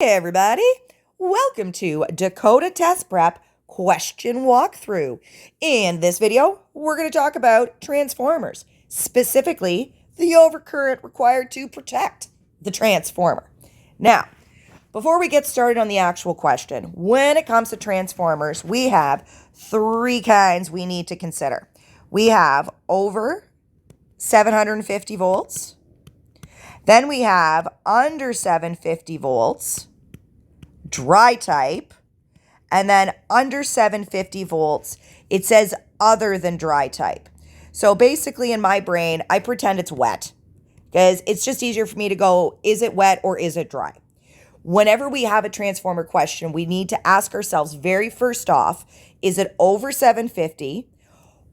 everybody. Welcome to Dakota Test Prep Question Walkthrough. In this video, we're going to talk about transformers, specifically the overcurrent required to protect the transformer. Now, before we get started on the actual question, when it comes to transformers, we have three kinds we need to consider. We have over 750 volts. Then we have under 750 volts, dry type, and then under 750 volts, it says other than dry type. So basically in my brain, I pretend it's wet because it's just easier for me to go, is it wet or is it dry? Whenever we have a transformer question, we need to ask ourselves very first off, is it over 750?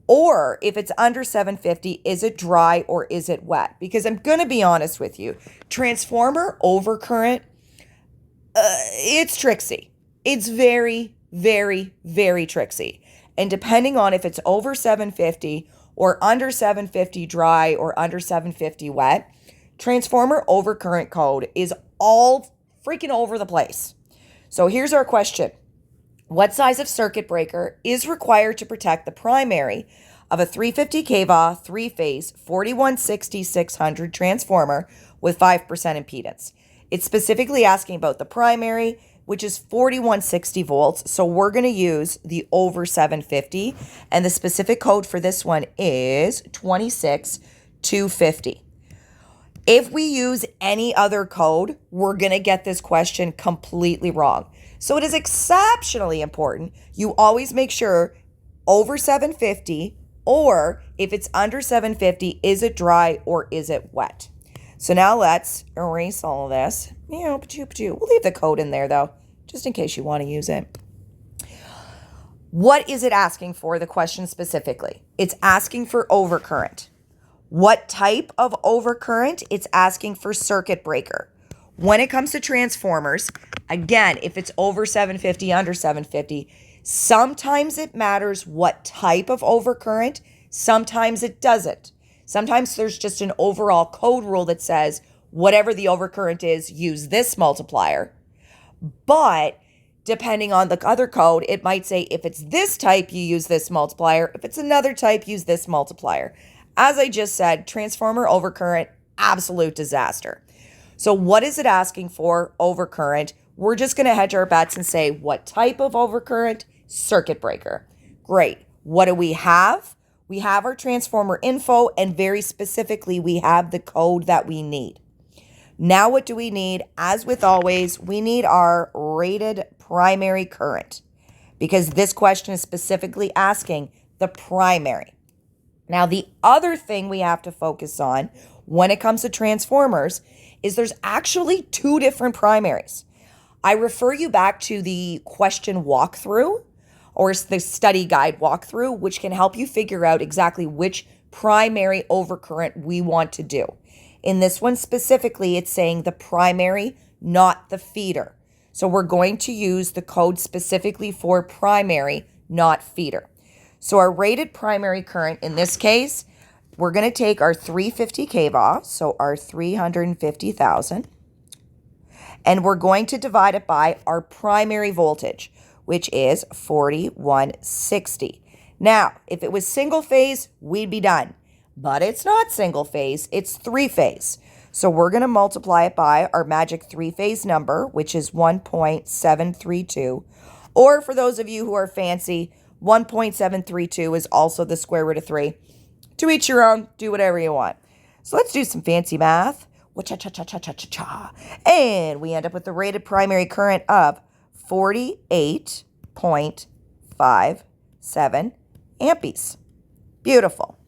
Or if it's under 750, is it dry or is it wet? Because I'm going to be honest with you, transformer overcurrent, it's tricksy. It's very, very, very tricksy. And depending on if it's over 750 or under 750 dry or under 750 wet, transformer overcurrent code is all freaking over the place. So here's our question. What size of circuit breaker is required to protect the primary of a 350 kVA, three-phase, 4160-600 transformer with 5% impedance? It's specifically asking about the primary, which is 4160 volts. So we're going to use the over 750. And the specific code for this one is 26250. If we use any other code, we're going to get this question completely wrong. So it is exceptionally important you always make sure over 750, or if it's under 750, is it dry or is it wet? So now let's erase all of this. We'll leave the code in there though, just in case you want to use it. What is it asking for, the question specifically? It's asking for overcurrent. What type of overcurrent? It's asking for circuit breaker. When it comes to transformers, again, if it's over 750, under 750, sometimes it matters what type of overcurrent, sometimes it doesn't. Sometimes there's just an overall code rule that says whatever the overcurrent is, use this multiplier. But depending on the other code, it might say if it's this type, you use this multiplier. If it's another type, use this multiplier. As I just said, transformer overcurrent, absolute disaster. So what is it asking for? Overcurrent. We're just going to hedge our bets and say what type of overcurrent? Circuit breaker. Great. What do we have? We have our transformer info, and very specifically, we have the code that we need. Now what do we need? As with always, we need our rated primary current, because this question is specifically asking the primary. Now, the other thing we have to focus on when it comes to transformers is there's actually two different primaries. I refer you back to the question walkthrough or the study guide walkthrough, which can help you figure out exactly which primary overcurrent we want to do. In this one specifically, it's saying the primary, not the feeder. So we're going to use the code specifically for primary, not feeder. So our rated primary current in this case, we're going to take our 350 kVA, so our 350,000, and we're going to divide it by our primary voltage, which is 4160. Now, if it was single phase, we'd be done. But it's not single phase, it's three phase. So we're going to multiply it by our magic three-phase number, which is 1.732. Or for those of you who are fancy, 1.732 is also the square root of 3. To each your own, do whatever you want. So let's do some fancy math. And we end up with the rated primary current of 48.57 amperes. Beautiful.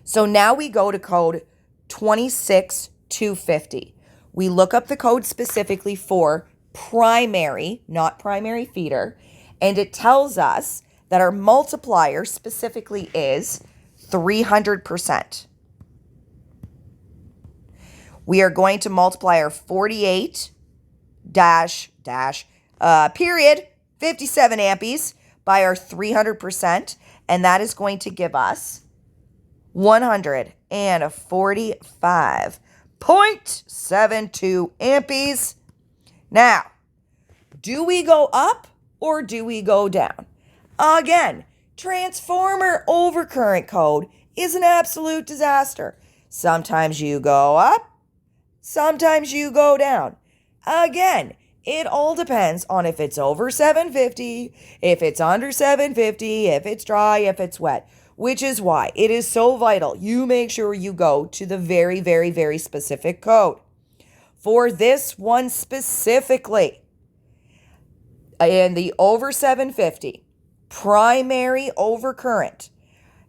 So now we go to code 26250. We look up the code specifically for primary, not primary feeder, and it tells us that our multiplier specifically is 300%. We are going to multiply our 48 57 amperes by our 300%, and that is going to give us 145.72 amperes Now, do we go up or do we go down? Again, transformer overcurrent code is an absolute disaster. Sometimes you go up, sometimes you go down. Again, it all depends on if it's over 750, if it's under 750, if it's dry, if it's wet, which is why it is so vital you make sure you go to the very, very, very specific code. For this one specifically, in the over 750, primary overcurrent,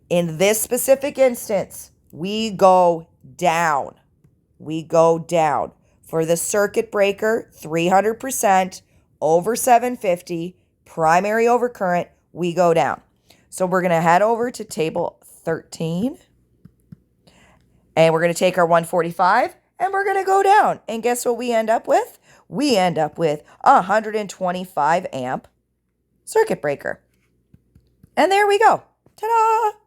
in this specific instance, we go down. We go down. For the circuit breaker, 300%, over 750, primary overcurrent, we go down. So we're going to head over to table 13, and we're going to take our 145, and we're going to go down. And guess what we end up with? We end up with a 125 amp circuit breaker. And there we go. Ta-da!